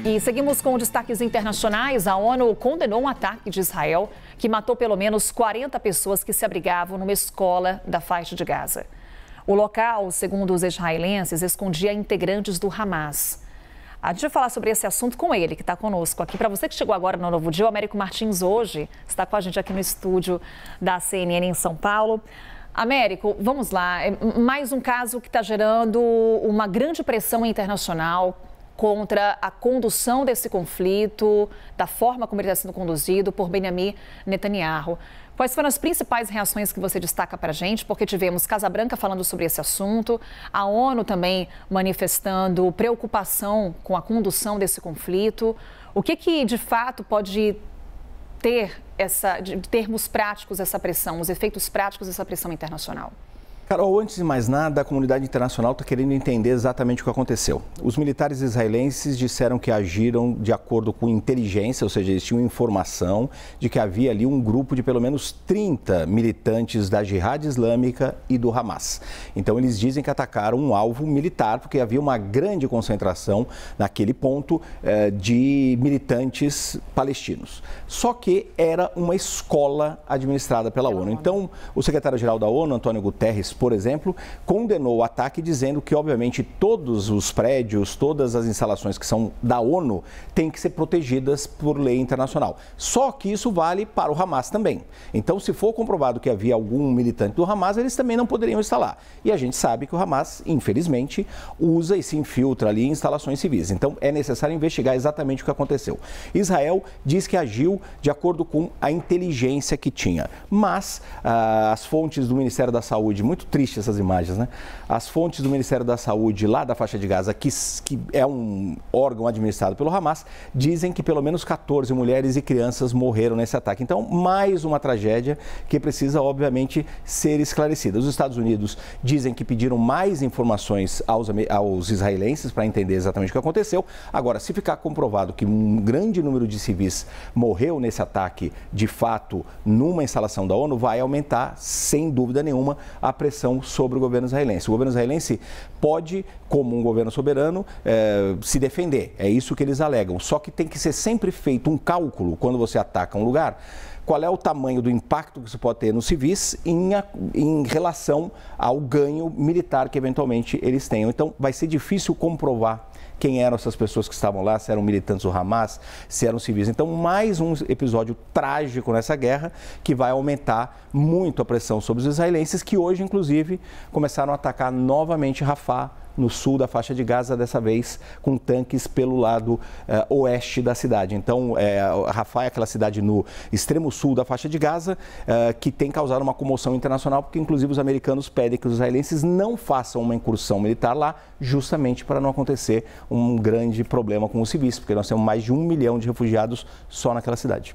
E seguimos com destaques internacionais. A ONU condenou um ataque de Israel que matou pelo menos 40 pessoas que se abrigavam numa escola da faixa de Gaza. O local, segundo os israelenses, escondia integrantes do Hamas. A gente vai falar sobre esse assunto com ele, que está conosco aqui. Para você que chegou agora no Novo Dia, o Américo Martins hoje está com a gente aqui no estúdio da CNN em São Paulo. Américo, vamos lá. Mais um caso que está gerando uma grande pressão internacional contra a condução desse conflito, da forma como ele está sendo conduzido por Benjamin Netanyahu. Quais foram as principais reações que você destaca para a gente? Porque tivemos Casa Branca falando sobre esse assunto, a ONU também manifestando preocupação com a condução desse conflito. O que de fato pode ter de termos práticos essa pressão, os efeitos práticos dessa pressão internacional? Carol, antes de mais nada, a comunidade internacional está querendo entender exatamente o que aconteceu. Os militares israelenses disseram que agiram de acordo com inteligência, ou seja, eles tinham informação de que havia ali um grupo de pelo menos 30 militantes da Jihad Islâmica e do Hamas. Então, eles dizem que atacaram um alvo militar, porque havia uma grande concentração naquele ponto de militantes palestinos. Só que era uma escola administrada pela ONU. Então, o secretário-geral da ONU, Antônio Guterres, por exemplo, condenou o ataque dizendo que, obviamente, todos os prédios, todas as instalações que são da ONU têm que ser protegidas por lei internacional. Só que isso vale para o Hamas também. Então, se for comprovado que havia algum militante do Hamas, eles também não poderiam estar lá. E a gente sabe que o Hamas, infelizmente, usa e se infiltra ali em instalações civis. Então, é necessário investigar exatamente o que aconteceu. Israel diz que agiu de acordo com a inteligência que tinha. Mas as fontes do Ministério da Saúde, muito triste essas imagens, né? As fontes do Ministério da Saúde lá da faixa de Gaza, que é um órgão administrado pelo Hamas, dizem que pelo menos 14 mulheres e crianças morreram nesse ataque. Então, mais uma tragédia que precisa, obviamente, ser esclarecida. Os Estados Unidos dizem que pediram mais informações aos israelenses para entender exatamente o que aconteceu. Agora, se ficar comprovado que um grande número de civis morreu nesse ataque, de fato, numa instalação da ONU, vai aumentar, sem dúvida nenhuma, a pressão sobre o governo israelense. O governo israelense pode, como um governo soberano, se defender. É isso que eles alegam. Só que tem que ser sempre feito um cálculo quando você ataca um lugar. Qual é o tamanho do impacto que isso pode ter nos civis em relação ao ganho militar que eventualmente eles tenham. Então, vai ser difícil comprovar quem eram essas pessoas que estavam lá, se eram militantes do Hamas, se eram civis. Então, mais um episódio trágico nessa guerra que vai aumentar muito a pressão sobre os israelenses, que hoje, inclusive, começaram a atacar novamente Rafah, no sul da faixa de Gaza, dessa vez com tanques pelo lado oeste da cidade. Então, Rafah é aquela cidade no extremo sul da faixa de Gaza, que tem causado uma comoção internacional, porque inclusive os americanos pedem que os israelenses não façam uma incursão militar lá, justamente para não acontecer um grande problema com os civis, porque nós temos mais de 1 milhão de refugiados só naquela cidade.